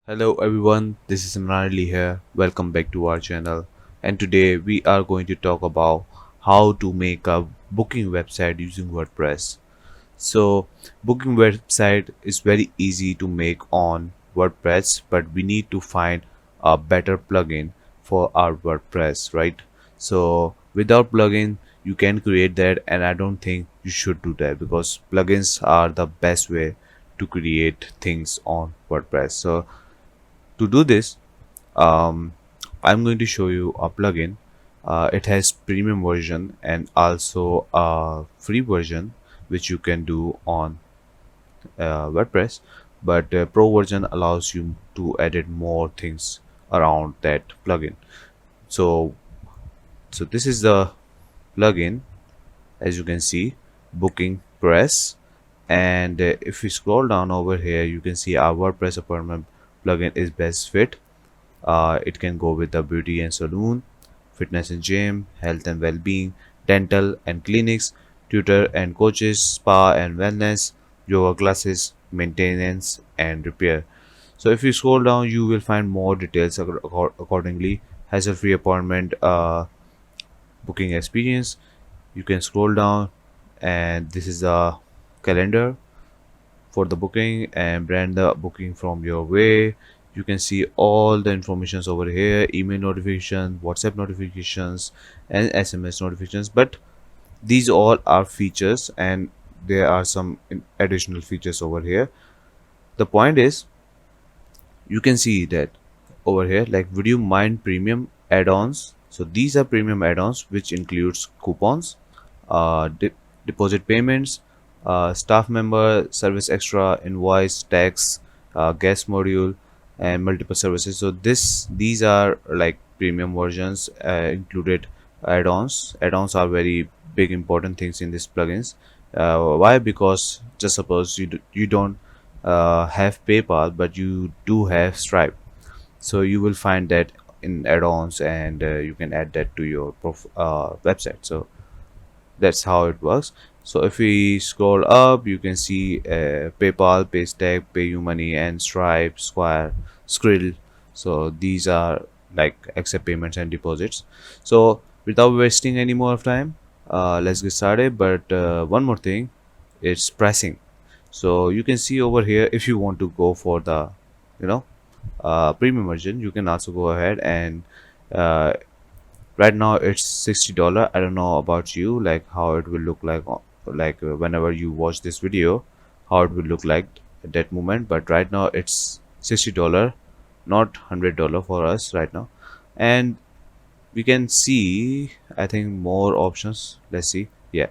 Hello everyone, this is Imran Ali here. Welcome back to our channel. And today we are going to talk about how to make a booking website using WordPress. So, booking website is very easy to make on WordPress, but we need to find a better plugin for our WordPress, right? So, without plugin, you can create that, and I don't think you should do that because plugins are the best way to create things on WordPress. So, to do this, um, I'm going to show you a plugin. It has premium version and also a free version which you can do on WordPress, but pro version allows you to edit more things around that plugin. So so this is the plugin. As you can see, booking press, and if we scroll down over here, you can see our WordPress appointment plugin is best fit. It can go with the beauty and salon, fitness and gym, health and well-being, dental and clinics, tutor and coaches, spa and wellness, yoga classes, maintenance and repair. So if you scroll down, you will find more details accordingly. Hassle-free appointment booking experience. You can scroll down, and this is a calendar for the booking and brand the booking from your way. You can see all the informations over here: email notifications, WhatsApp notifications, and SMS notifications. But these all are features, and there are some additional features over here. The point is, you can see that over here, like, would you mind premium add-ons? So these are premium add-ons which includes coupons, deposit payments, staff member service extra, invoice, tax, guest module, and multiple services. So these are like premium versions, included add-ons are very big important things in these plugins. Why? Because just suppose you don't have PayPal, but you do have Stripe, so you will find that in add-ons, and you can add that to your website. So that's how it works. So if we scroll up, you can see PayPal, Paystack, PayUmoney, and Stripe, Square, Skrill. So these are like accept payments and deposits. So without wasting any more of time, let's get started. But one more thing, it's pricing. So you can see over here, if you want to go for the you know premium version, you can also go ahead and uh, right now it's $60. I don't know about you, like how it will look like whenever you watch this video, how it will look like at that moment. But right now it's $60, not $100 for us right now. And we can see, I think, more options. Let's see. Yeah,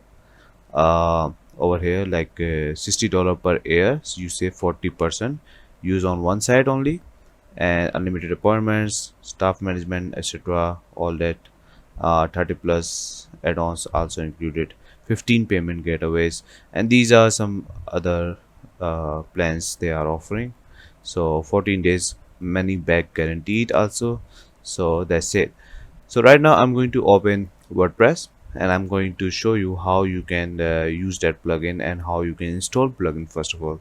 over here, like $60 per year, so you save 40%, use on one side only, and unlimited appointments, staff management, etc. All that. 30 plus add-ons also included, 15 payment gateways, and these are some other plans they are offering. So 14 days money back guaranteed also. So that's it. So right now I'm going to open WordPress, and I'm going to show you how you can use that plugin and how you can install plugin first of all.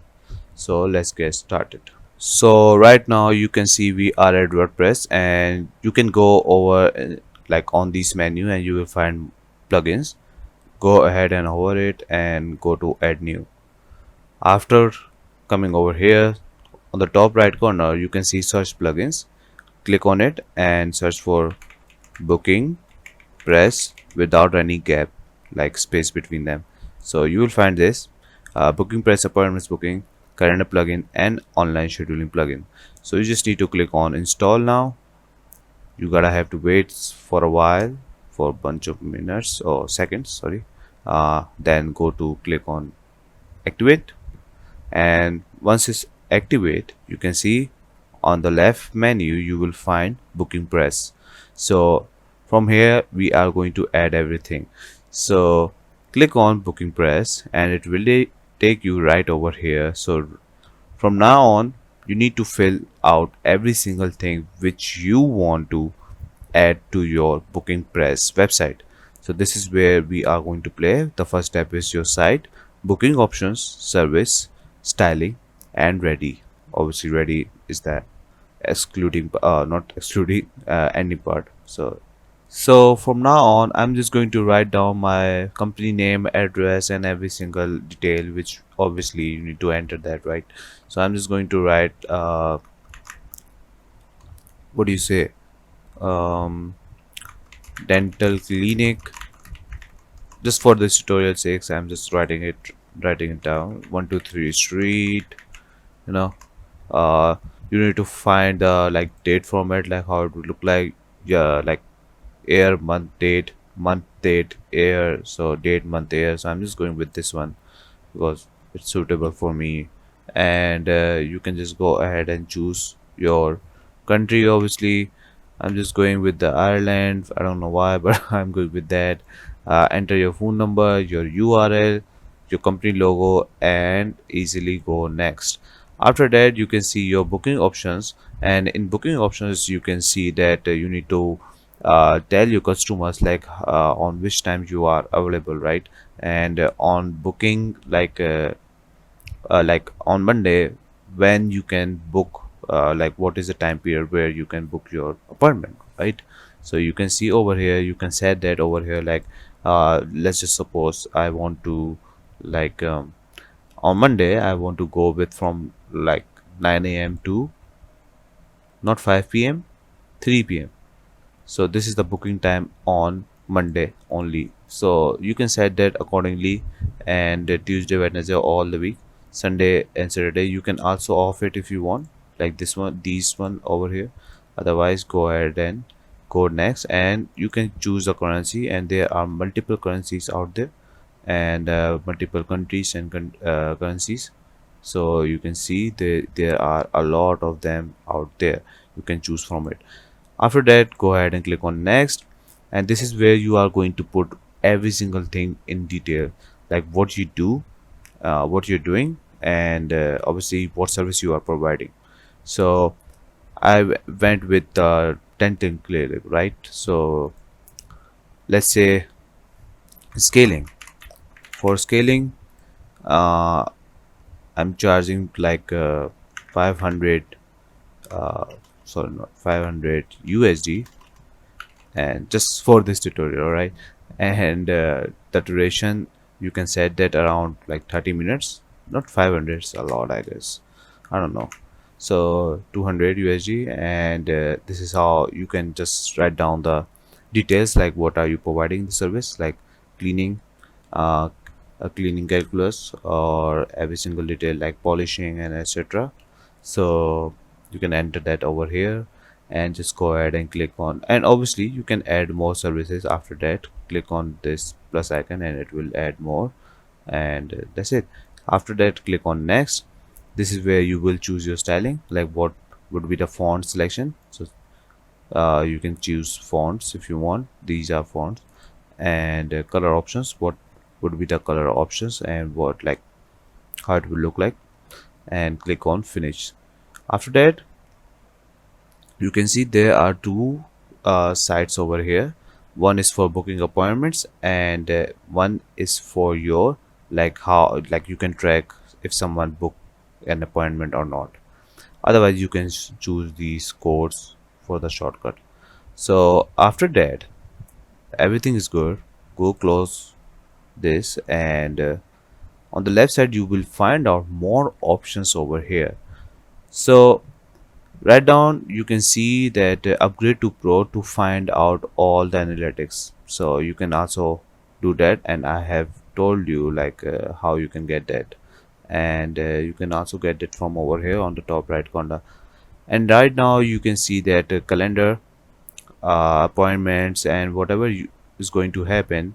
So let's get started. So right now you can see we are at WordPress, and you can go over like on this menu, and you will find plugins. Go ahead and hover it and go to add new. After coming over here, on the top right corner you can see search plugins. Click on it and search for booking press without any gap, like space between them. So you will find this booking press appointments booking, calendar plugin, and online scheduling plugin. So you just need to click on install now. You gotta have to wait for a while, for a bunch of minutes or seconds, sorry. Then go to click on activate, and once it's activate, you can see on the left menu you will find booking press. So from here we are going to add everything. So click on booking press, and it will take you right over here. So from now on, you need to fill out every single thing which you want to add to your booking press website. So this is where we are going to play. The first step is your site, booking options, service, styling, and ready. Obviously ready is that excluding not excluding any part. So from now on, I'm just going to write down my company name, address, and every single detail, which obviously you need to enter that, right? So I'm just going to write, what do you say, um, dental clinic. Just for this tutorial sakes, I'm just writing it down. 123 street. You know, uh, you need to find the like date format, like how it would look like. Yeah, like year, month, date, year. So date, month, year. So I'm just going with this one because it's suitable for me. And you can just go ahead and choose your country. Obviously, I'm just going with the Ireland. I don't know why, but I'm good with that. Enter your phone number, your URL, your company logo, and easily go next. After that, you can see your booking options, and in booking options you can see that you need to tell your customers like on which time you are available, right? And on booking, like on Monday, when you can book, like what is the time period where you can book your appointment, right? So you can see over here, you can set that over here, like let's just suppose I want to, like on Monday I want to go with from like 9 a.m to not 5 p.m, 3 p.m. So this is the booking time on Monday only, so you can set that accordingly. And Tuesday, Wednesday, all the week, Sunday and Saturday you can also off it if you want, like this one, these one over here. Otherwise, go ahead and go next, and you can choose the currency, and there are multiple currencies out there, and multiple countries and currencies. So you can see there are a lot of them out there, you can choose from it. After that, go ahead and click on next, and this is where you are going to put every single thing in detail, like what you do, what you're doing, and obviously what service you are providing. So went with dental clinic, right? So let's say scaling. For scaling, uh, I'm charging like 500, uh, sorry, not 500 USD, and just for this tutorial, right? And the duration, you can set that around like 30 minutes. Not 500, it's a lot, I guess. I don't know. So 200 USD, and this is how you can just write down the details, like what are you providing the service, like cleaning, uh, a cleaning calculus, or every single detail like polishing and etc. So you can enter that over here, and just go ahead and click on, and obviously you can add more services. After that, click on this plus icon and it will add more, and that's it. After that, click on next. This is where you will choose your styling, like what would be the font selection. So you can choose fonts if you want, these are fonts. And color options, what would be the color options, and what, like how it will look like. And click on finish. After that, you can see there are two sites over here. One is for booking appointments, and one is for your, like how, like you can track if someone booked an appointment or not. Otherwise, you can choose these codes for the shortcut. So after that, everything is good. Go close this, and on the left side you will find out more options over here. So right down you can see that upgrade to pro to find out all the analytics. So you can also do that, and I have told you like how you can get that. And you can also get it from over here on the top right corner. And right now you can see that calendar, appointments, and whatever is going to happen,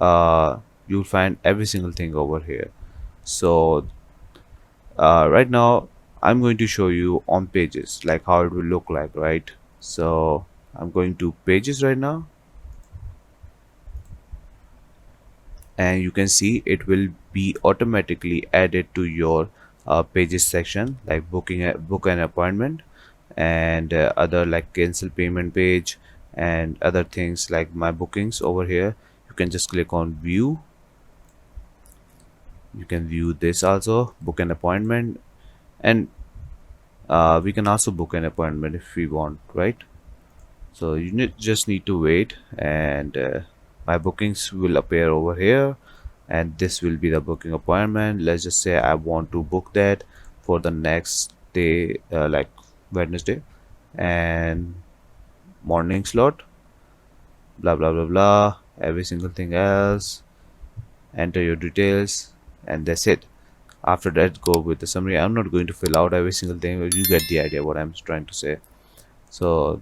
uh, you'll find every single thing over here. So right now I'm going to show you on pages, like how it will look like, right? So I'm going to pages right now, and you can see it will be automatically added to your pages section, like book an appointment, and other like cancel payment page, and other things like my bookings over here. You can just click on view. You can view this also, book an appointment. And We can also book an appointment if we want, right? So you just need to wait, and my bookings will appear over here, and this will be the booking appointment. Let's just say I want to book that for the next day, like Wednesday, and morning slot, blah blah blah blah, every single thing else. Enter your details, and that's it. After that, go with the summary. I'm not going to fill out every single thing, but you get the idea what I'm trying to say. So